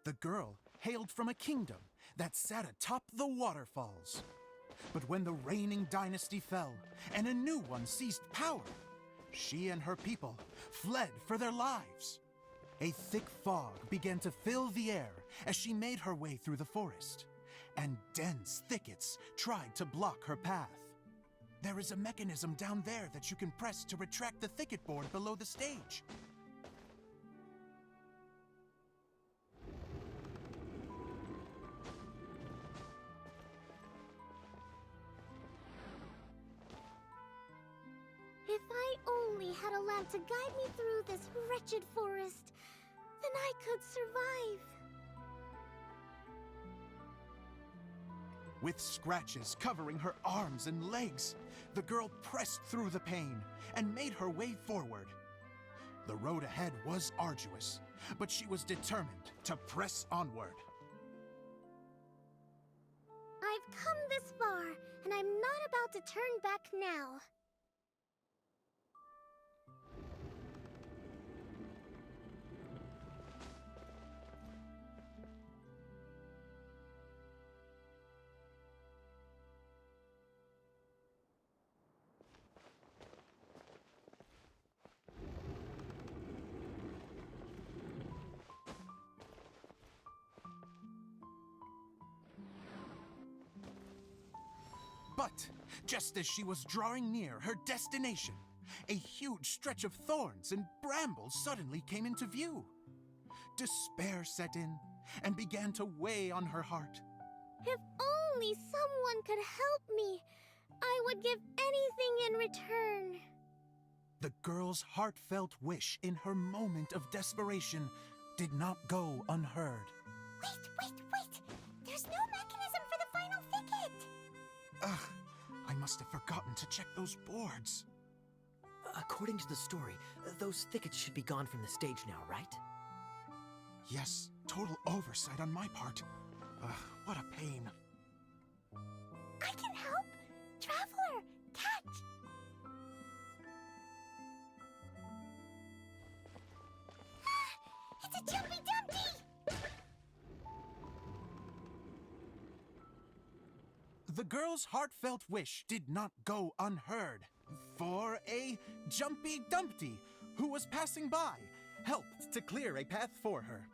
The girl hailed from a kingdom that sat atop the waterfalls. But when the reigning dynasty fell and a new one seized power, she and her people fled for their lives. A thick fog began to fill the air as she made her way through the forest, and dense thickets tried to block her path. There is a mechanism down there that you can press to retract the thicket board below the stage. If I only had a lamp to guide me through this wretched forest, then I could survive. With scratches covering her arms and legs, the girl pressed through the pain and made her way forward. The road ahead was arduous, but she was determined to press onward. I've come this far, and I'm not about to turn back now. But just as she was drawing near her destination, a huge stretch of thorns and brambles suddenly came into view. Despair set in and began to weigh on her heart. If only someone could help me, I would give anything in return. The girl's heartfelt wish in her moment of desperation did not go unheard. Wait! There's no mechanism for the final thicket! Ugh, I must have forgotten to check those boards. According to the story, those thickets should be gone from the stage now, right? Yes, total oversight on my part. What a pain. I can help! Traveler, catch! It's a Jumpy Dumpty! The girl's heartfelt wish did not go unheard, for a Jumpy Dumpty, who was passing by, helped to clear a path for her.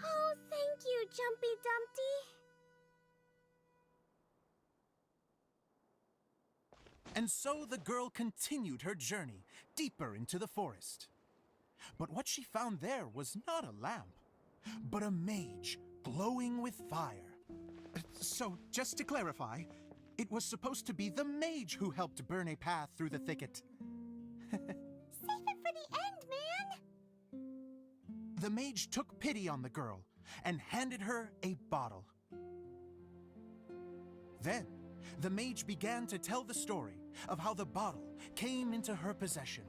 Oh, thank you, Jumpy Dumpty. And so the girl continued her journey deeper into the forest. But what she found there was not a lamp, but a mage glowing with fire. So, just to clarify, it was supposed to be the mage who helped burn a path through the thicket. Save it for the end, man! The mage took pity on the girl and handed her a bottle. Then, the mage began to tell the story of how the bottle came into her possession.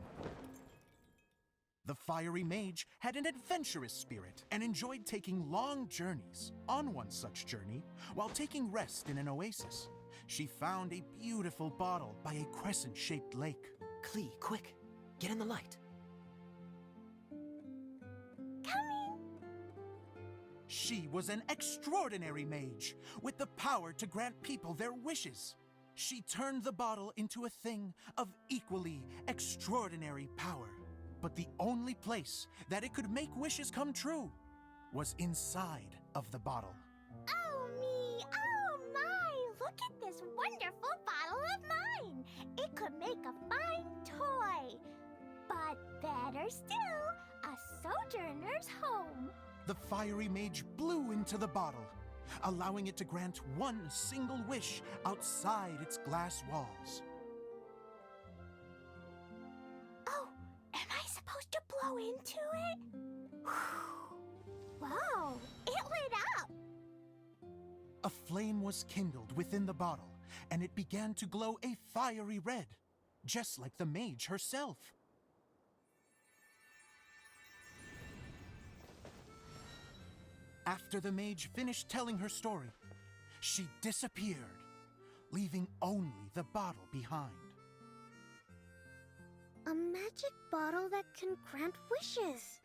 The fiery mage had an adventurous spirit and enjoyed taking long journeys. On one such journey, while taking rest in an oasis, she found a beautiful bottle by a crescent-shaped lake. Klee, quick! Get in the light! Coming! She was an extraordinary mage, with the power to grant people their wishes. She turned the bottle into a thing of equally extraordinary power. But the only place that it could make wishes come true was inside of the bottle. Oh me! Oh my! Look at this wonderful bottle of mine! It could make a fine toy! But better still, a sojourner's home! The fiery mage blew into the bottle, allowing it to grant one single wish outside its glass walls. Oh, am I supposed to blow into it? Wow, it lit up! A flame was kindled within the bottle, and it began to glow a fiery red, just like the mage herself. After the mage finished telling her story, she disappeared, leaving only the bottle behind. A magic bottle that can grant wishes.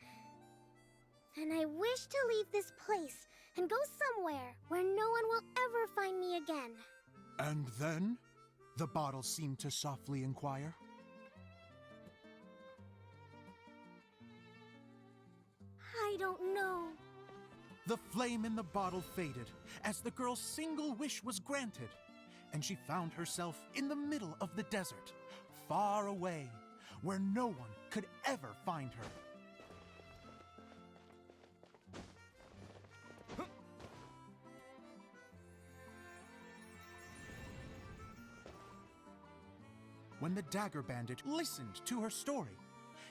Then I wish to leave this place and go somewhere where no one will ever find me again. And then? The bottle seemed to softly inquire. I don't know. The flame in the bottle faded as the girl's single wish was granted, and she found herself in the middle of the desert, far away, where no one could ever find her. When the Dagger Bandit listened to her story,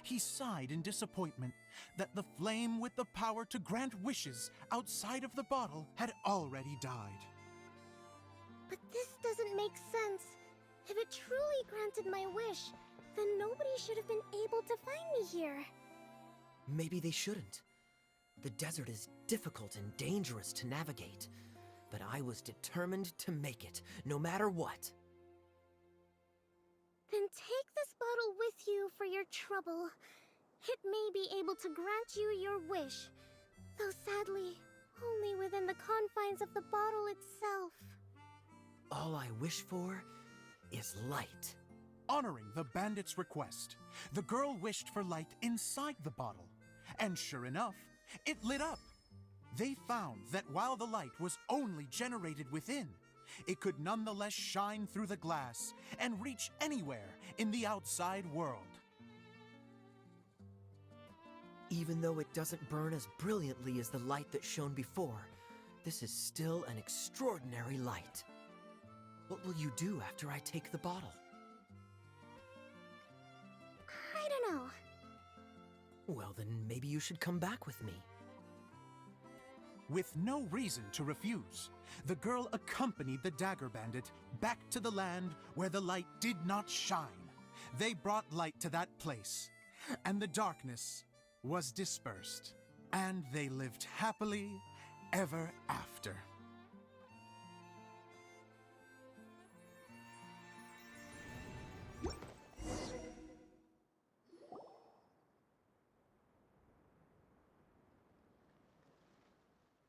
he sighed in disappointment that the flame with the power to grant wishes outside of the bottle had already died. But this doesn't make sense. If it truly granted my wish, then nobody should have been able to find me here. Maybe they shouldn't. The desert is difficult and dangerous to navigate, but I was determined to make it, no matter what. Then take this bottle with you for your trouble. It may be able to grant you your wish, though sadly, only within the confines of the bottle itself. All I wish for is light. Honoring the bandit's request, the girl wished for light inside the bottle, and sure enough, it lit up. They found that while the light was only generated within, it could nonetheless shine through the glass and reach anywhere in the outside world. Even though it doesn't burn as brilliantly as the light that shone before, this is still an extraordinary light. What will you do after I take the bottle? I don't know. Well, then maybe you should come back with me. With no reason to refuse, the girl accompanied the Dagger Bandit back to the land where the light did not shine. They brought light to that place, and the darkness was dispersed, and they lived happily ever after.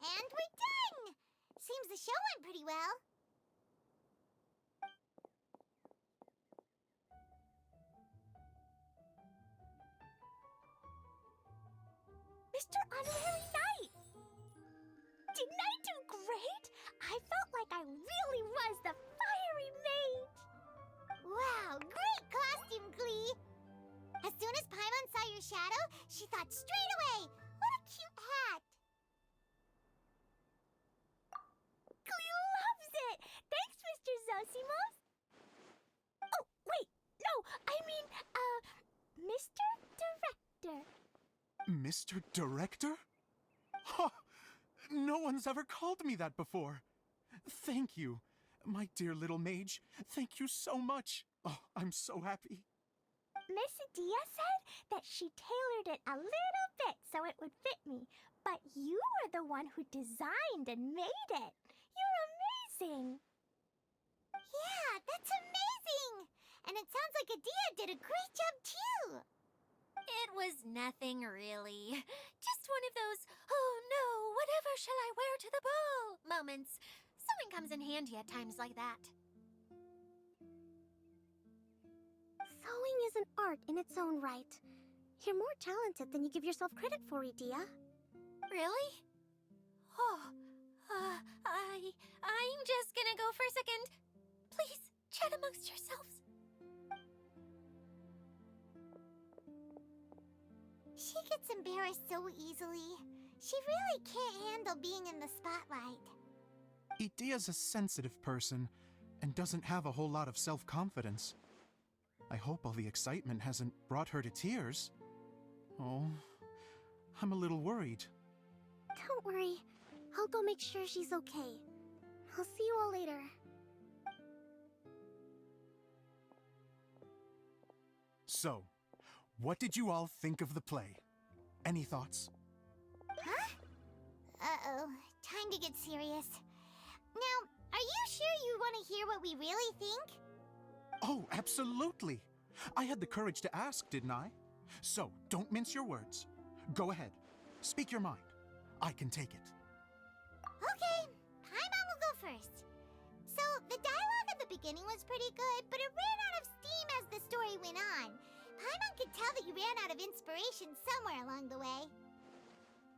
And we're done! Seems the show went pretty well. Mr. Honorary Knight! Didn't I do great? I felt like I really was the fiery mage! Wow, great costume, Glee! As soon as Paimon saw your shadow, she thought straight away, what a cute hat! Glee loves it! Thanks, Mr. Zosimos! Oh, wait, no, I mean, Mr. Director. Mr. Director? Ha! No one's ever called me that before. Thank you, my dear little mage. Thank you so much. Oh, I'm so happy. Miss Adia said that she tailored it a little bit so it would fit me, but you were the one who designed and made it. You're amazing. Yeah, that's amazing. And it sounds like Adia did a great job too. It was nothing really. Just one of those, oh no, whatever shall I wear to the ball moments. Sewing comes in handy at times like that. Sewing is an art in its own right. You're more talented than you give yourself credit for, Idia. Really? Oh, I'm just gonna go for a second. Please, chat amongst yourselves. She gets embarrassed so easily. She really can't handle being in the spotlight. Idia's a sensitive person and doesn't have a whole lot of self-confidence. I hope all the excitement hasn't brought her to tears. Oh, I'm a little worried. Don't worry. I'll go make sure she's okay. I'll see you all later. So, what did you all think of the play? Any thoughts? Huh? Uh-oh. Time to get serious. Now, are you sure you want to hear what we really think? Oh, absolutely. I had the courage to ask, didn't I? So, don't mince your words. Go ahead. Speak your mind. I can take it. Okay, Paimon will go first. So, the dialogue at the beginning was pretty good, but it ran out of steam as the story went on. Paimon could tell that you ran out of inspiration somewhere along the way.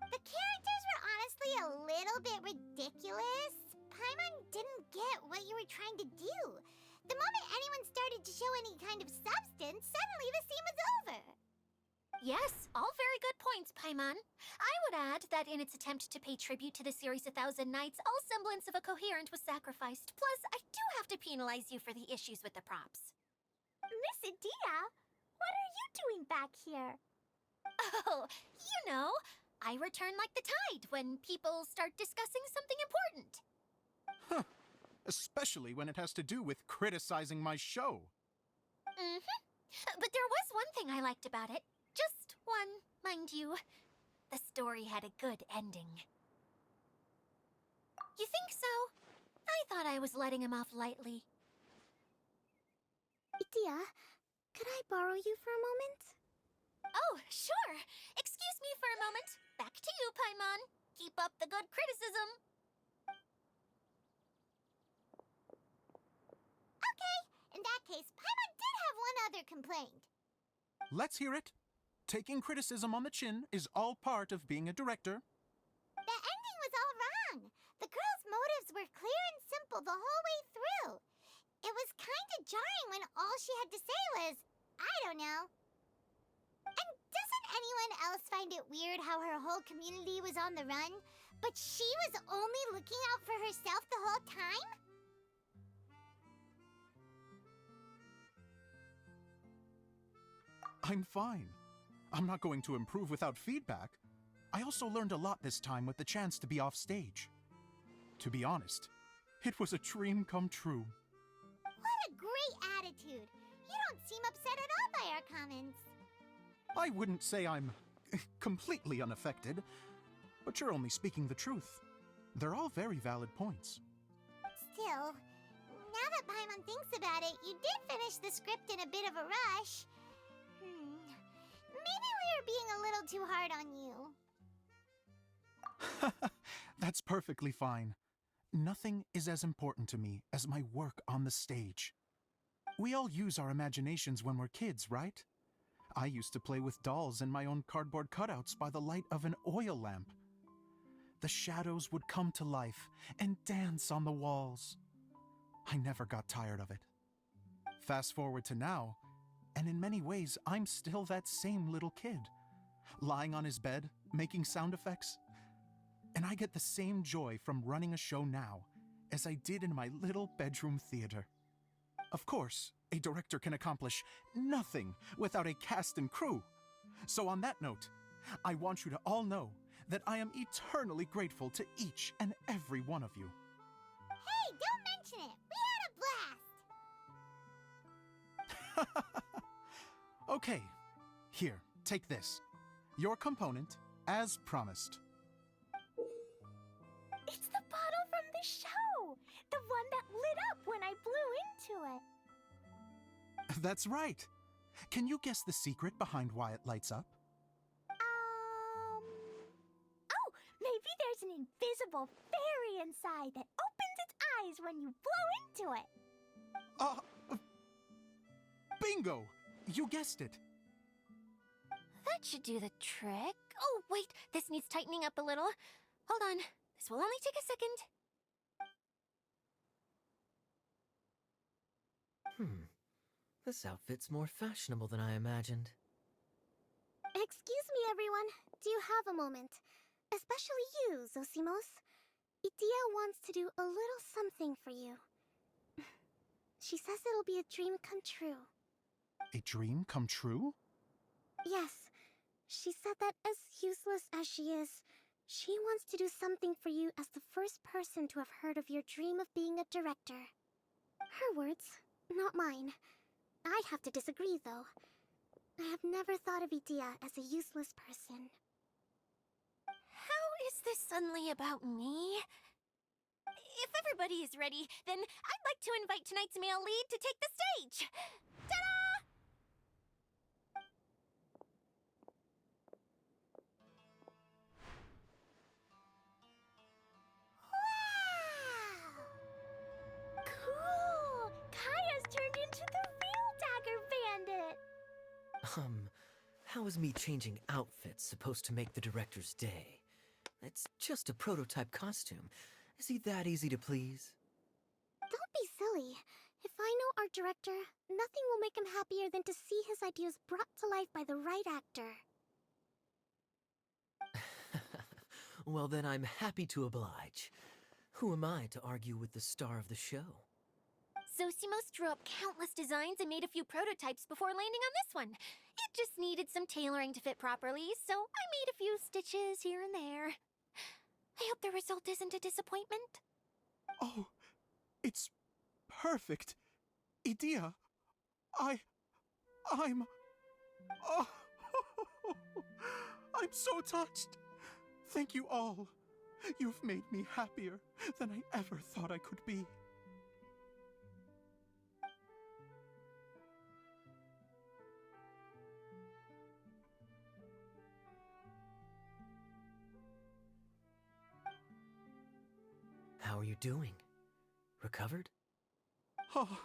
The characters were honestly a little bit ridiculous. Paimon didn't get what you were trying to do. The moment anyone started to show any kind of substance, suddenly the scene was over. Yes, all very good points, Paimon. I would add that in its attempt to pay tribute to the series 1,000 Nights, all semblance of a coherent was sacrificed. Plus, I do have to penalize you for the issues with the props. Miss Edea, what are you doing back here? Oh, you know, I return like the tide when people start discussing something important. Especially when it has to do with criticizing my show. But there was one thing I liked about it. Just one, mind you. The story had a good ending. You think so? I thought I was letting him off lightly. Edea, could I borrow you for a moment? Oh, sure. Excuse me for a moment. Back to you, Paimon. Keep up the good criticism. Okay, in that case, Paimon did have one other complaint. Let's hear it. Taking criticism on the chin is all part of being a director. The ending was all wrong. The girl's motives were clear and simple the whole way through. It was kinda jarring when all she had to say was, I don't know. And doesn't anyone else find it weird how her whole community was on the run, but she was only looking out for herself the whole time? I'm fine. I'm not going to improve without feedback. I also learned a lot this time with the chance to be off stage. To be honest, it was a dream come true. What a great attitude. You don't seem upset at all by our comments. I wouldn't say I'm completely unaffected, but you're only speaking the truth. They're all very valid points. Still, now that Paimon thinks about it, you did finish the script in a bit of a rush. Maybe we were being a little too hard on you. That's perfectly fine. Nothing is as important to me as my work on the stage. We all use our imaginations when we're kids, right? I used to play with dolls and my own cardboard cutouts by the light of an oil lamp. The shadows would come to life and dance on the walls. I never got tired of it. Fast forward to now, and in many ways, I'm still that same little kid, lying on his bed, making sound effects. And I get the same joy from running a show now as I did in my little bedroom theater. Of course, a director can accomplish nothing without a cast and crew. So on that note, I want you to all know that I am eternally grateful to each and every one of you. Hey, don't mention it. We had a blast. Okay, here, take this. Your component, as promised. It's the bottle from the show. The one that lit up when I blew into it. That's right. Can you guess the secret behind why it lights up? Oh, maybe there's an invisible fairy inside that opens its eyes when you blow into it. Bingo! You guessed it. That should do the trick. Oh, wait, this needs tightening up a little. Hold on, this will only take a second. This outfit's more fashionable than I imagined. Excuse me, everyone. Do you have a moment? Especially you, Zosimos. Edea wants to do a little something for you. She says it'll be a dream come true. A dream come true? Yes. She said that as useless as she is, she wants to do something for you as the first person to have heard of your dream of being a director. Her words, not mine. I'd have to disagree, though. I have never thought of Edea as a useless person. How is this suddenly about me? If everybody is ready, then I'd like to invite tonight's male lead to take the stage. Ta-da! How is me changing outfits supposed to make the director's day? It's just a prototype costume. Is he that easy to please? Don't be silly. If I know our director, nothing will make him happier than to see his ideas brought to life by the right actor. Well, then I'm happy to oblige. Who am I to argue with the star of the show? Zosimos drew up countless designs and made a few prototypes before landing on this one. It just needed some tailoring to fit properly, so I made a few stitches here and there. I hope the result isn't a disappointment. Oh, it's perfect. Idea, I'm... Oh, I'm so touched. Thank you all. You've made me happier than I ever thought I could be. How are you doing? Recovered? Oh,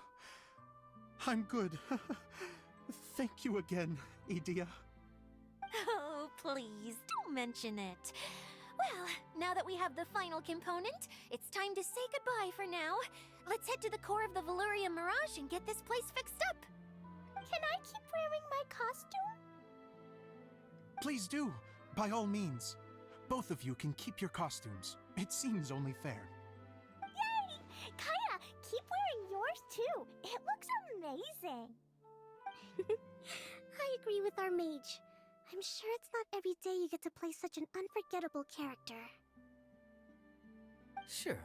I'm good. Thank you again, Idea. Oh, please, don't mention it. Well, now that we have the final component, it's time to say goodbye for now. Let's head to the core of the Veluria Mirage and get this place fixed up. Can I keep wearing my costume? Please do, by all means. Both of you can keep your costumes. It seems only fair. Yay! Kaya, keep wearing yours too. It looks amazing. I agree with our mage. I'm sure it's not every day you get to play such an unforgettable character. Sure.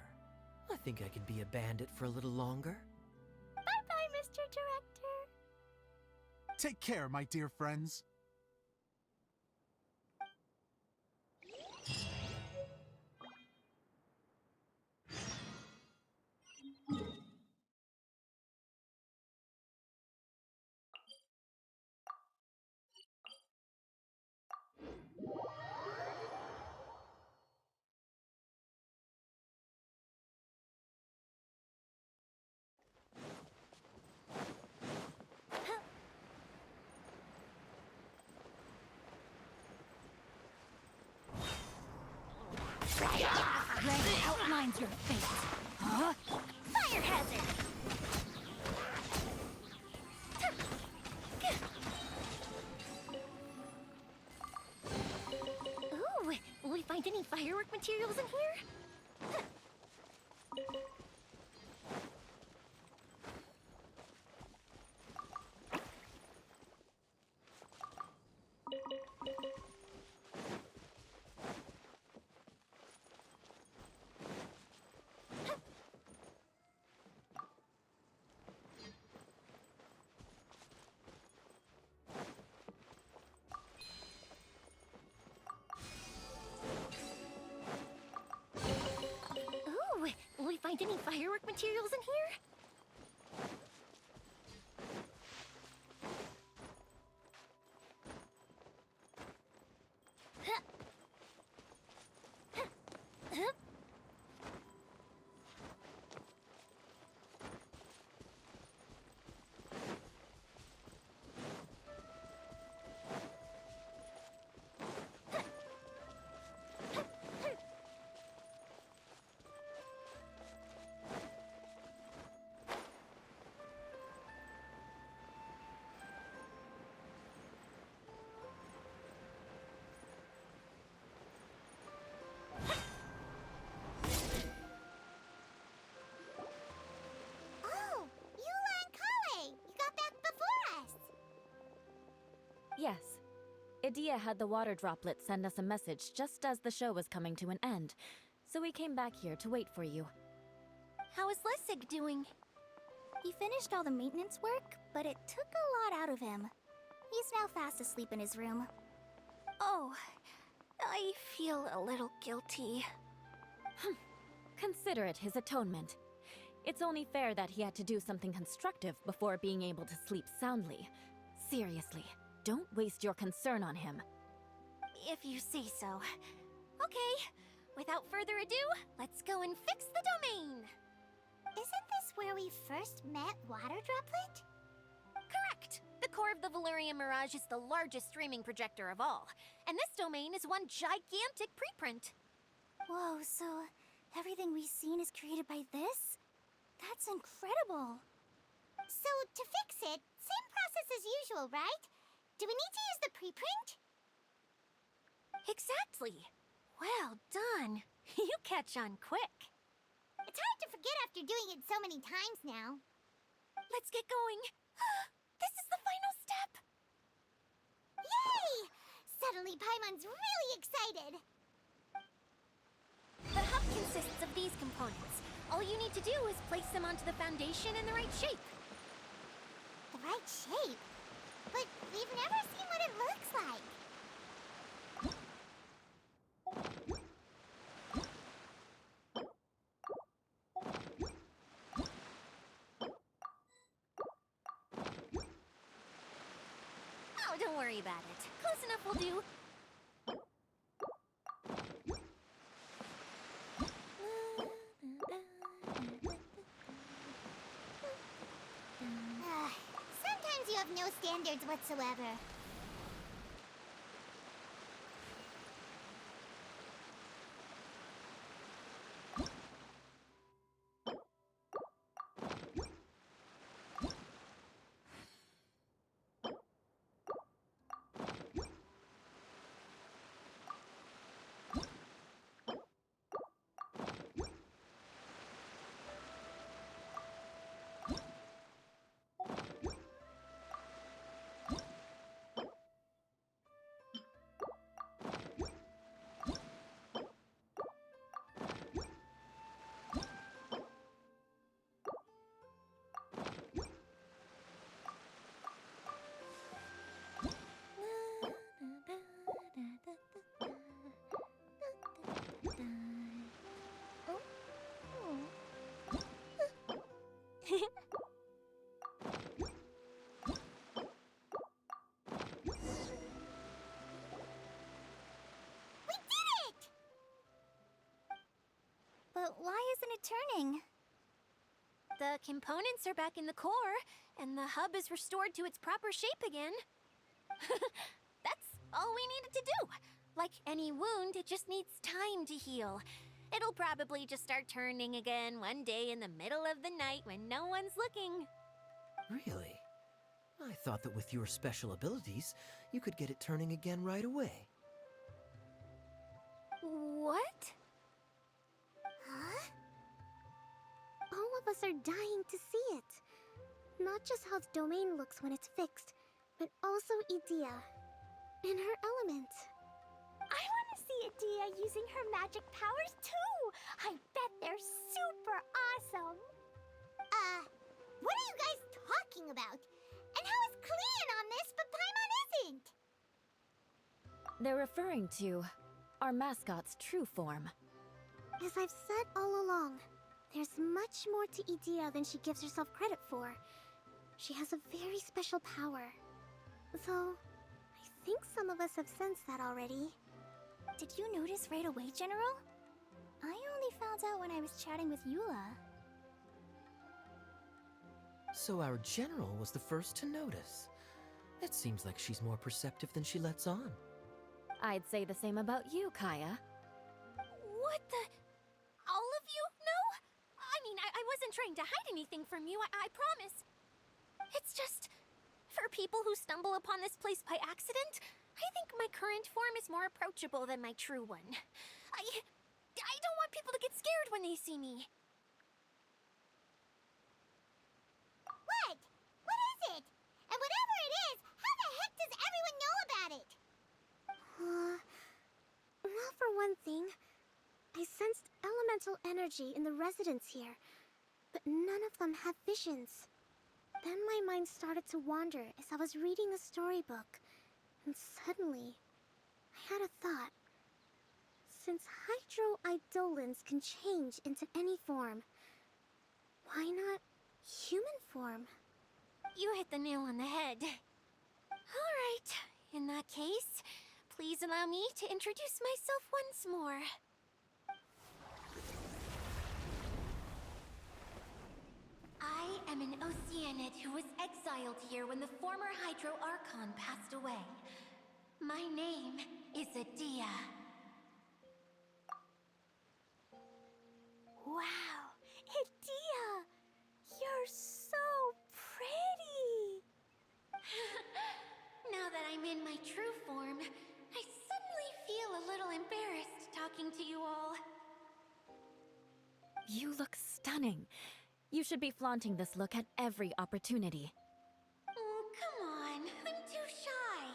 I think I can be a bandit for a little longer. Bye-bye, Mr. Director. Take care, my dear friends. Red outlines your face. Huh? Fire hazard! Ooh, will we find any firework materials in here? Ooh, will we find any firework materials in here? Oh, Eula and Kale, you got back before us. Yes. Idea had the water droplet send us a message just as the show was coming to an end, so we came back here to wait for you. How is Lessig doing? He finished all the maintenance work, but it took a lot out of him. He's now fast asleep in his room. Oh, I feel a little guilty. Consider it his atonement. It's only fair that he had to do something constructive before being able to sleep soundly. Seriously, don't waste your concern on him. If you say so. Okay, without further ado, let's go and fix the domain. Isn't this where we first met Water Droplet? Correct! The core of the Valerian Mirage is the largest streaming projector of all, and this domain is one gigantic preprint. Whoa, so everything we've seen is created by this? That's incredible. So, to fix it, same process as usual, right? Do we need to use the preprint? Exactly. Well done. You catch on quick. It's hard to forget after doing it so many times now. Let's get going. This is the final step. Yay! Suddenly Paimon's really excited. The hub consists of these components. All you need to do is place them onto the foundation in the right shape. The right shape? But we've never seen what it looks like. Oh, don't worry about it. Close enough will do. Sometimes you have no standards whatsoever. But why isn't it turning? The components are back in the core, and the hub is restored to its proper shape again. That's all we needed to do. Like any wound, it just needs time to heal. It'll probably just start turning again one day in the middle of the night when no one's looking. Really? I thought that with your special abilities, you could get it turning again right away. What? Huh? All of us are dying to see it. Not just how the domain looks when it's fixed, but also Edea. In her element. I want to see Edea using her magic powers too! I bet they're super awesome! What are you guys talking about? And how is Kleon on this, but Paimon isn't? They're referring to our mascot's true form. As I've said all along, there's much more to Edea than she gives herself credit for. She has a very special power. Though, I think some of us have sensed that already. Did you notice right away, General? I only found out when I was chatting with Eula. So our general was the first to notice. It seems like she's more perceptive than she lets on. I'd say the same about you, Kaya. What the? All of you? No? I mean, I wasn't trying to hide anything from you, I promise. It's just, for people who stumble upon this place by accident, I think my current form is more approachable than my true one. I don't want people to get scared when they see me. What? What is it? And whatever it is, how the heck does everyone know about it? Well, for one thing, I sensed elemental energy in the residents here, but none of them have visions. Then my mind started to wander as I was reading a storybook, and suddenly, I had a thought. Since Hydro-Eidolons can change into any form, why not human form? You hit the nail on the head. All right, in that case, please allow me to introduce myself once more. I am an Oceanid who was exiled here when the former Hydro Archon passed away. My name is Adia. Wow, Adia! You're so pretty! Now that I'm in my true form, I suddenly feel a little embarrassed talking to you all. You look stunning. You should be flaunting this look at every opportunity. Oh, come on. I'm too shy.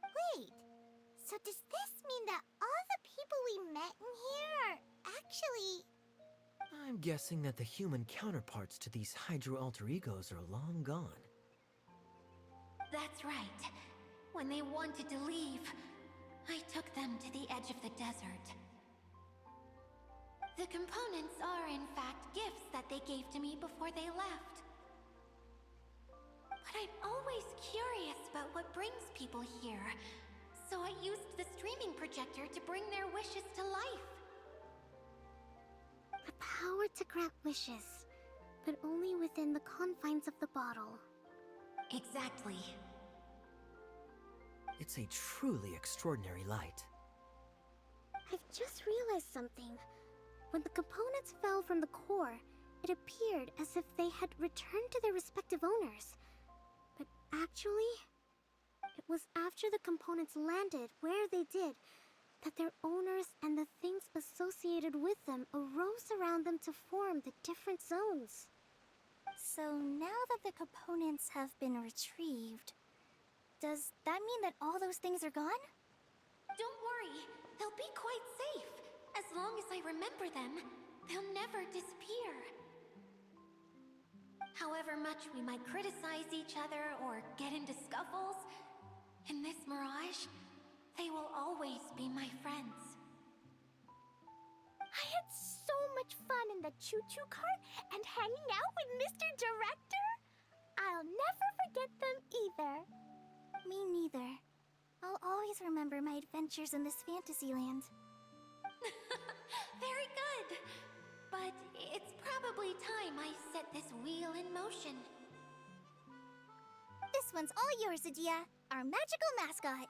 Wait, so does this mean that all the people we met in here are actually... I'm guessing that the human counterparts to these Hydro alter egos are long gone. That's right. When they wanted to leave, I took them to the edge of the desert. The components are, in fact, gifts that they gave to me before they left. But I'm always curious about what brings people here, so I used the streaming projector to bring their wishes to life. The power to grant wishes, but only within the confines of the bottle. Exactly. It's a truly extraordinary light. I've just realized something. When the components fell from the core, it appeared as if they had returned to their respective owners. But actually, it was after the components landed where they did that their owners and the things associated with them arose around them to form the different zones. So now that the components have been retrieved, does that mean that all those things are gone? Don't worry, they'll be quite safe. As long as I remember them, they'll never disappear. However much we might criticize each other or get into scuffles, in this mirage, they will always be my friends. I had so much fun in the choo-choo cart and hanging out with Mr. Director. I'll never forget them either. Me neither. I'll always remember my adventures in this Fantasyland. Very good. But it's probably time I set this wheel in motion. This one's all yours, Adia, our magical mascot.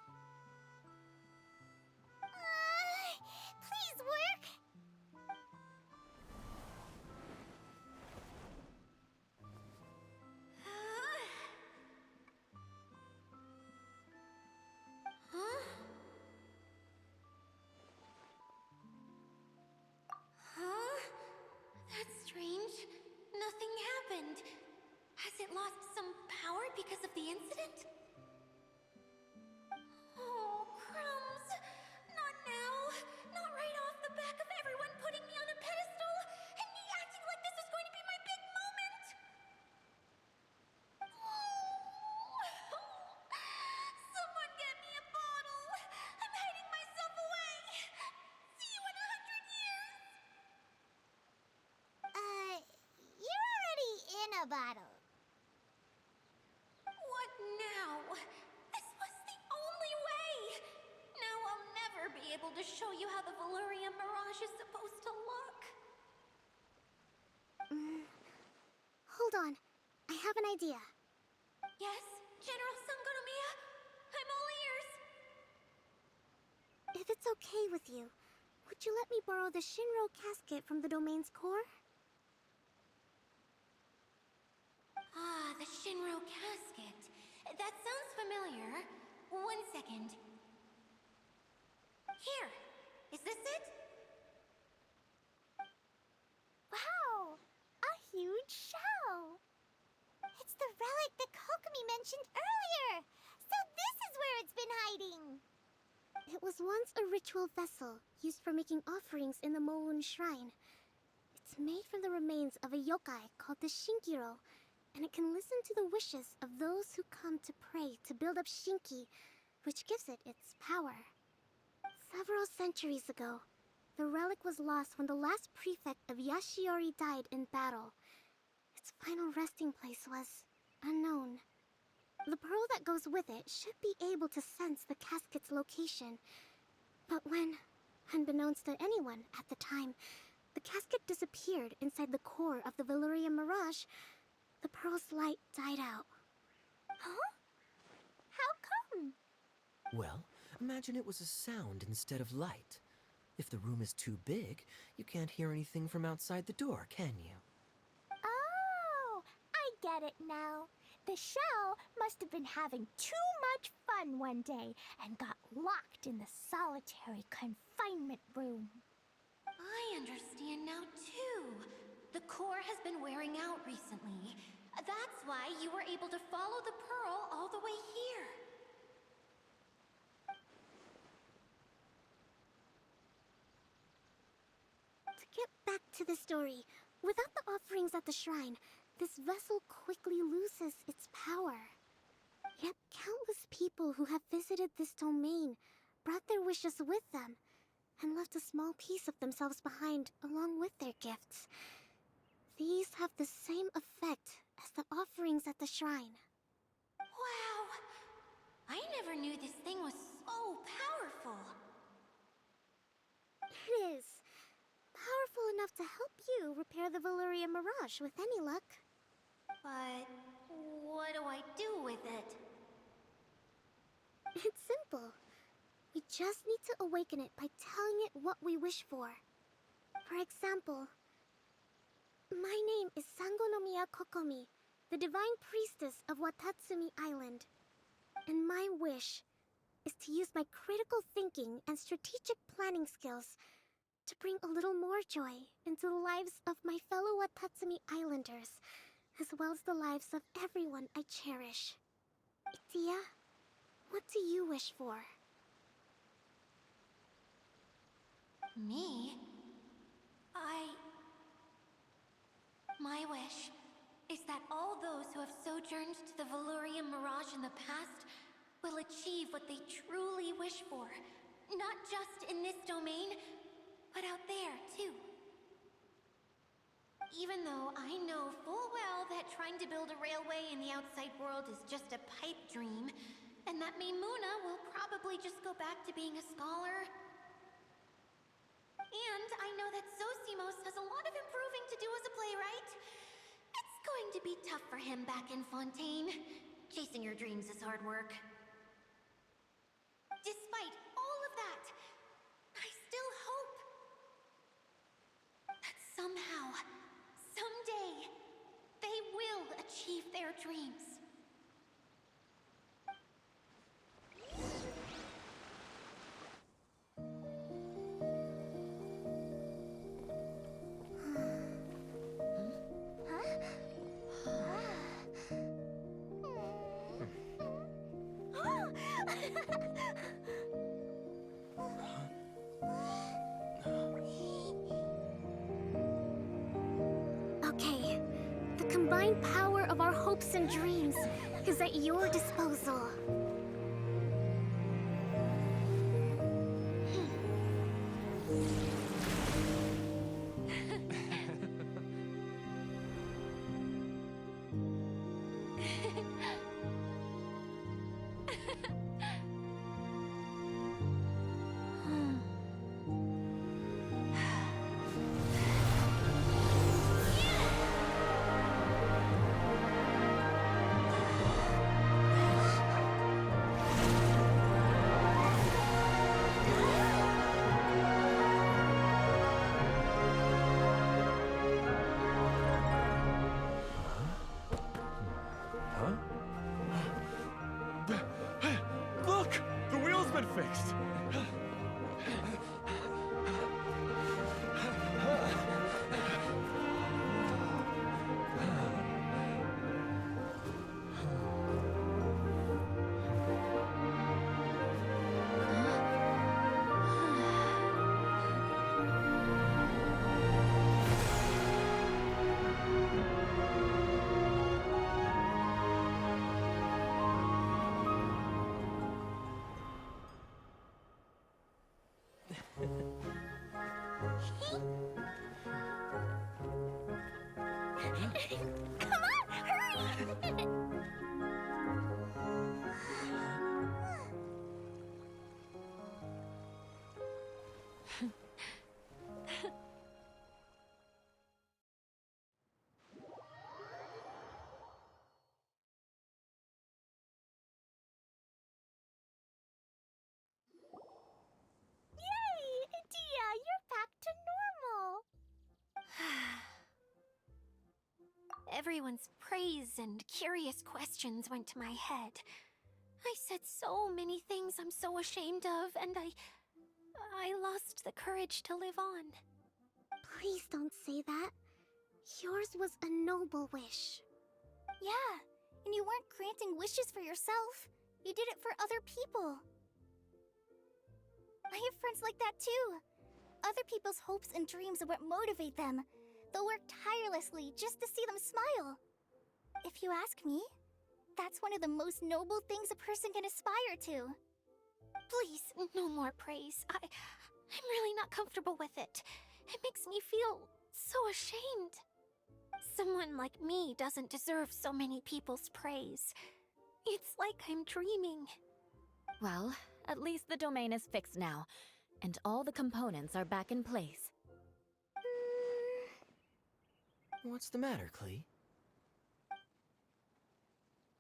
Please work! Huh? Huh? That's strange. Nothing happened. Has it lost some power because of the incident? Oh, crumbs! Not now! Not right off the back of everyone putting me on a pedestal and me acting like this is going to be my big moment! Someone get me a bottle! I'm hiding myself away! See you in 100 years! You're already in a bottle. What now? This was the only way! Now I'll never be able to show you how the Valyria Mirage is supposed to look. Hold on. I have an idea. Yes, General Sangonomiya? I'm all ears! If it's okay with you, would you let me borrow the Shinro casket from the domain's core? Ah, the Shinro casket. That sounds familiar. 1 second. Here. Is this it? Wow! A huge shell! It's the relic that Kokomi mentioned earlier! So this is where it's been hiding! It was once a ritual vessel used for making offerings in the Moun Shrine. It's made from the remains of a yokai called the Shinkiro, and it can listen to the wishes of those who come to pray to build up Shinki, which gives it its power. Several centuries ago, the relic was lost when the last prefect of Yashiori died in battle. Its final resting place was unknown. The pearl that goes with it should be able to sense the casket's location. But when, unbeknownst to anyone at the time, the casket disappeared inside the core of the Valyrian Mirage, the pearl's light died out. Huh? How come? Well, imagine it was a sound instead of light. If the room is too big, you can't hear anything from outside the door, can you? Oh, I get it now. The shell must have been having too much fun one day and got locked in the solitary confinement room. I understand now, too. The core has been wearing out recently. That's why you were able to follow the pearl all the way here. To get back to the story, without the offerings at the shrine, this vessel quickly loses its power. Yet countless people who have visited this domain brought their wishes with them and left a small piece of themselves behind along with their gifts. These have the same effect as the offerings at the shrine. Wow! I never knew this thing was so powerful. It is. Powerful enough to help you repair the Valyrian Mirage with any luck. But what do I do with it? It's simple. We just need to awaken it by telling it what we wish for. For example, my name is Sangonomiya Kokomi, the divine priestess of Watatsumi Island. And my wish is to use my critical thinking and strategic planning skills to bring a little more joy into the lives of my fellow Watatsumi Islanders, as well as the lives of everyone I cherish. Itia, what do you wish for? Me? My wish is that all those who have sojourned to the Valyrian Mirage in the past will achieve what they truly wish for. Not just in this domain, but out there, too. Even though I know full well that trying to build a railway in the outside world is just a pipe dream, and that Maimuna will probably just go back to being a scholar. And I know that Zosimos has a lot of improving to do as a playwright. It's going to be tough for him back in Fontaine. Chasing your dreams is hard work. Despite all of that, I still hope that somehow, someday, they will achieve their dreams. Okay, the combined power of our hopes and dreams is at your disposal. Look! The wheel's been fixed! Come on, hurry! Everyone's praise and curious questions went to my head. I said so many things I'm so ashamed of, and I lost the courage to live on. Please don't say that. Yours was a noble wish. Yeah, and you weren't granting wishes for yourself. You did it for other people. I have friends like that too. Other people's hopes and dreams are what motivate them. They'll work tirelessly just to see them smile. If you ask me, that's one of the most noble things a person can aspire to. Please, no more praise. I'm really not comfortable with it. It makes me feel so ashamed. Someone like me doesn't deserve so many people's praise. It's like I'm dreaming. Well, at least the domain is fixed now, and all the components are back in place. What's the matter, Klee?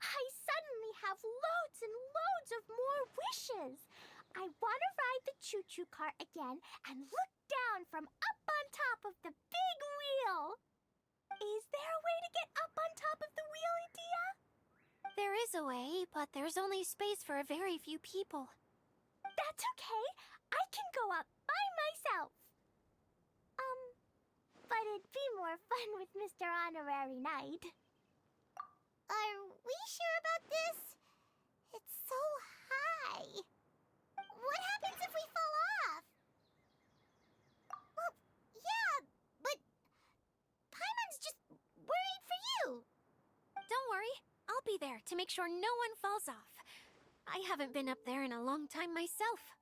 I suddenly have loads and loads of more wishes. I want to ride the choo-choo cart again and look down from up on top of the big wheel. Is there a way to get up on top of the wheel, Edea? There is a way, but there's only space for a very few people. That's okay. I can go up by myself. But it'd be more fun with Mr. Honorary Knight. Are we sure about this? It's so high. What happens if we fall off? Well, yeah, but Paimon's just worried for you. Don't worry, I'll be there to make sure no one falls off. I haven't been up there in a long time myself.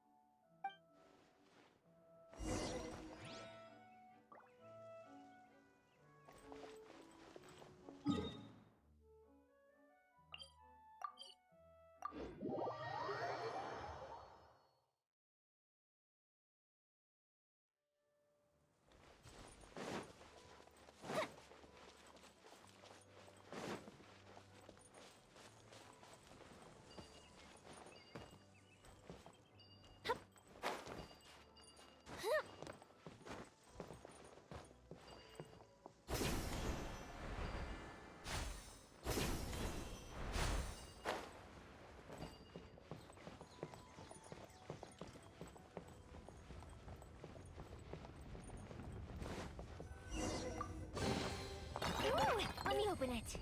Ooh, let me open it.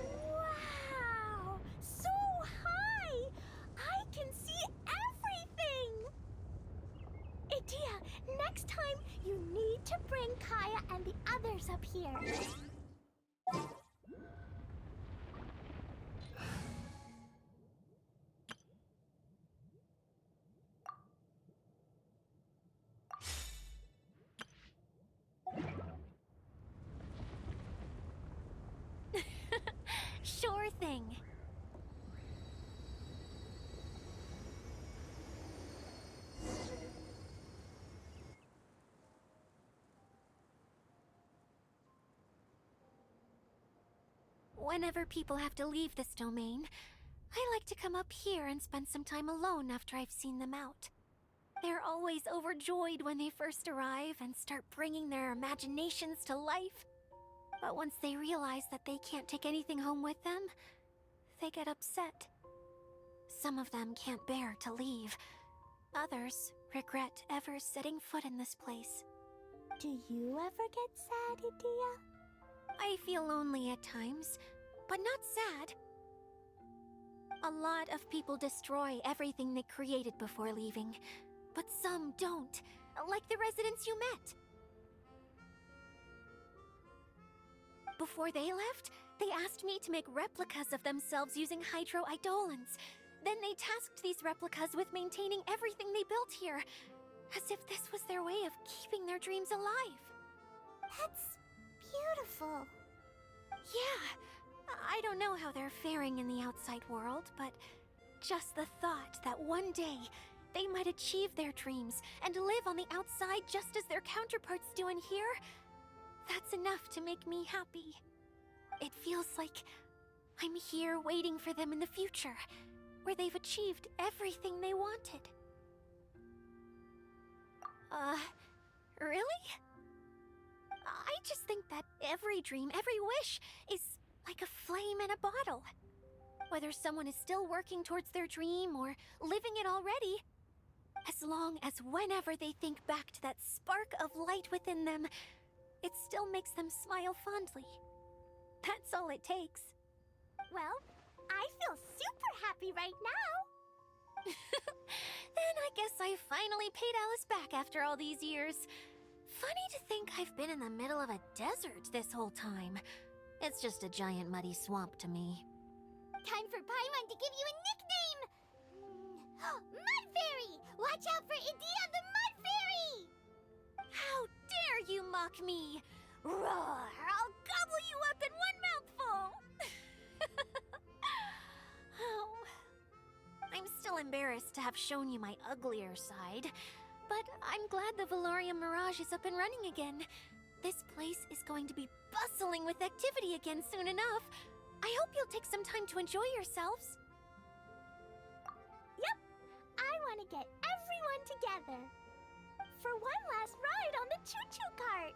Wow! So high! I can see everything! Edea, next time you need to bring Kaya and the others up here. Sure thing. Whenever people have to leave this domain, I like to come up here and spend some time alone after I've seen them out. They're always overjoyed when they first arrive and start bringing their imaginations to life. But once they realize that they can't take anything home with them, they get upset. Some of them can't bear to leave. Others regret ever setting foot in this place. Do you ever get sad, Edea? I feel lonely at times, but not sad. A lot of people destroy everything they created before leaving, but some don't, like the residents you met. Before they left, they asked me to make replicas of themselves using hydro-eidolons. Then they tasked these replicas with maintaining everything they built here, as if this was their way of keeping their dreams alive. That's beautiful. Yeah, I don't know how they're faring in the outside world, but just the thought that one day they might achieve their dreams and live on the outside just as their counterparts do in here, that's enough to make me happy. It feels like I'm here waiting for them in the future, where they've achieved everything they wanted. Really? I just think that every dream, every wish, is like a flame in a bottle. Whether someone is still working towards their dream or living it already, as long as whenever they think back to that spark of light within them, it still makes them smile fondly. That's all it takes. Well, I feel super happy right now. Then I guess I finally paid Alice back after all these years. Funny to think I've been in the middle of a desert this whole time. It's just a giant muddy swamp to me. Time for Paimon to give you a nickname! Mud Fairy! Watch out for Edea the Mud Fairy! How dare you mock me! Roar! I'll gobble you up in one mouthful! Oh. I'm still embarrassed to have shown you my uglier side, but I'm glad the Valorium Mirage is up and running again. This place is going to be bustling with activity again soon enough. I hope you'll take some time to enjoy yourselves. Yep, I want to get everyone together for one last ride on the choo-choo cart.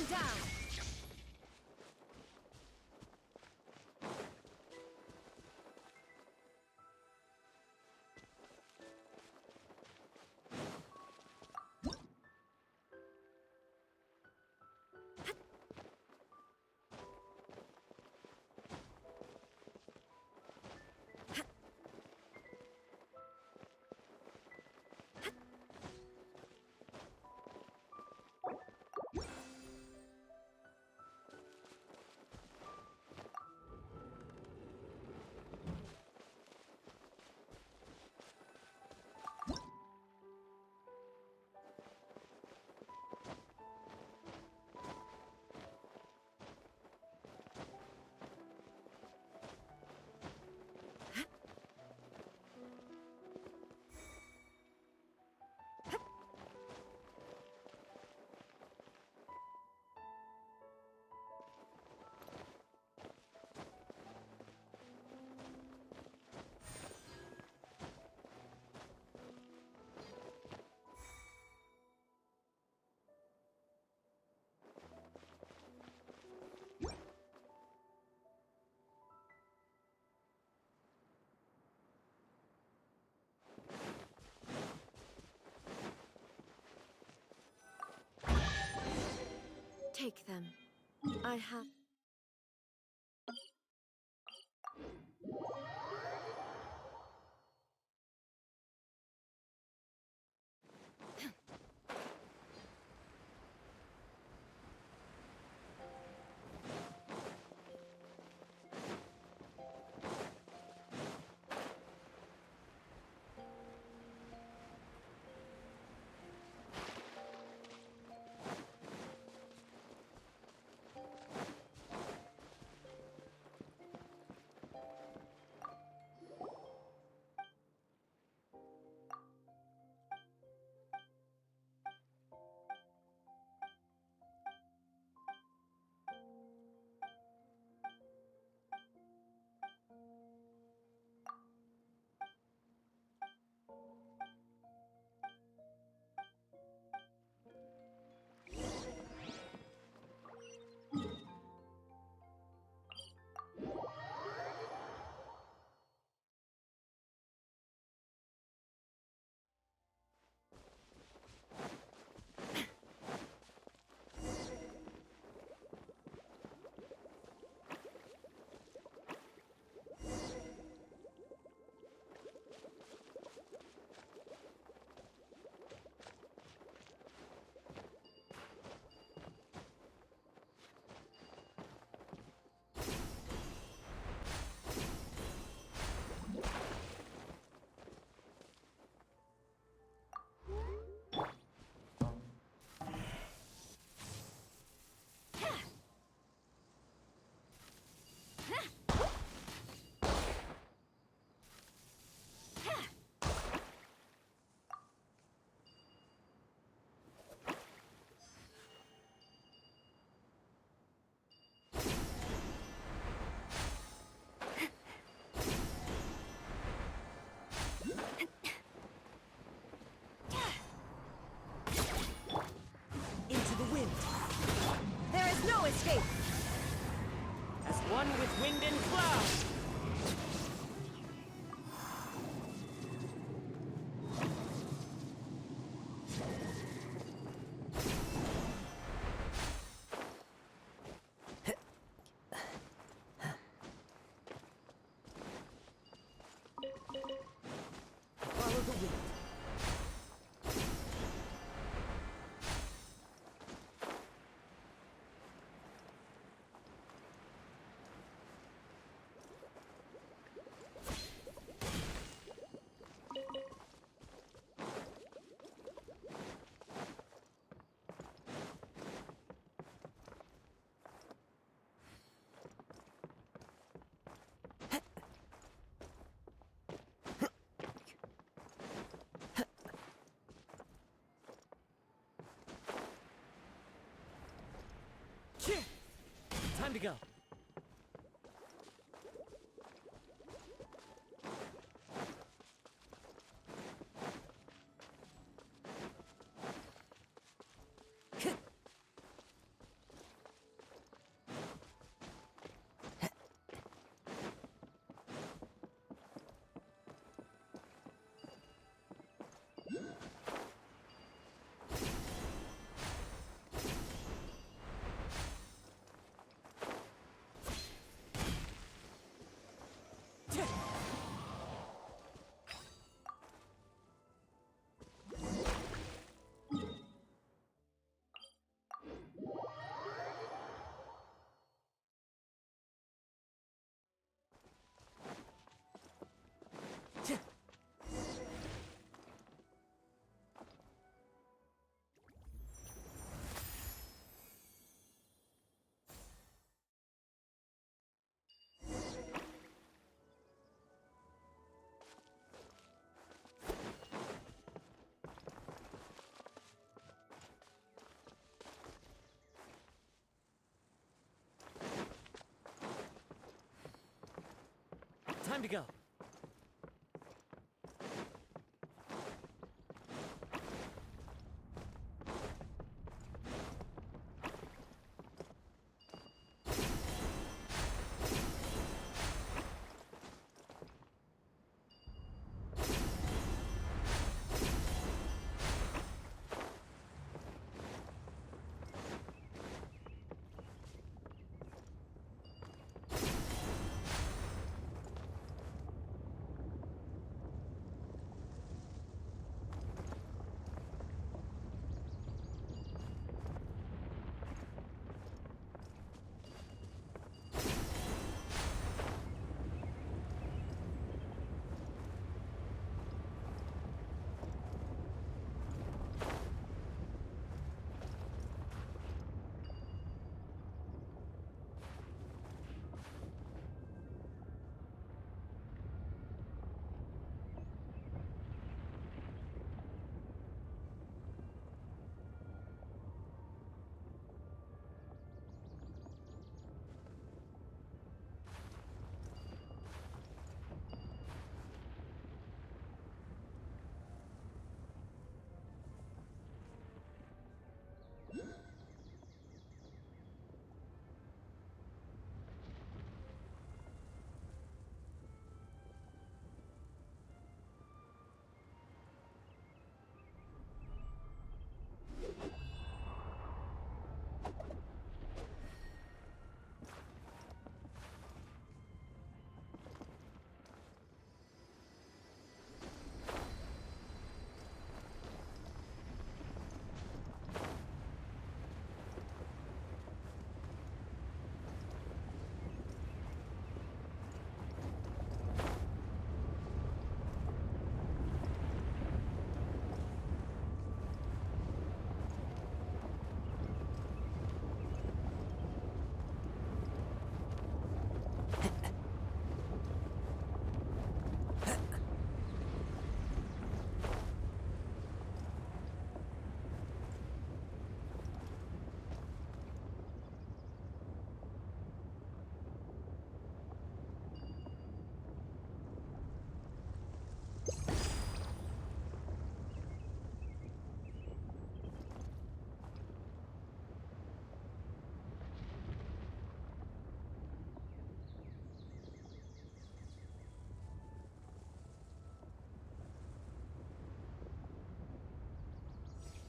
One down! Take them. I have... escape! As one with wind and cloud! Follow the wind. Time to go. Time to go.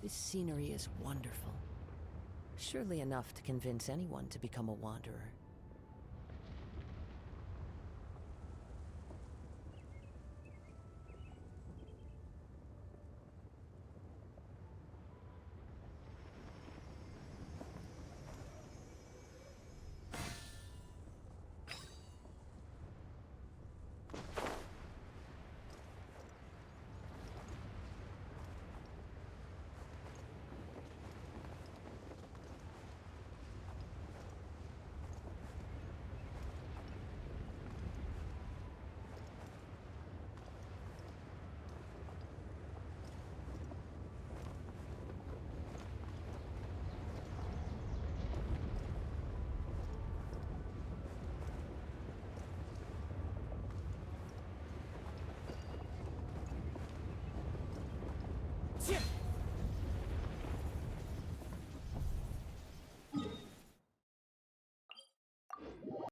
This scenery is wonderful. Surely enough to convince anyone to become a wanderer. Shit!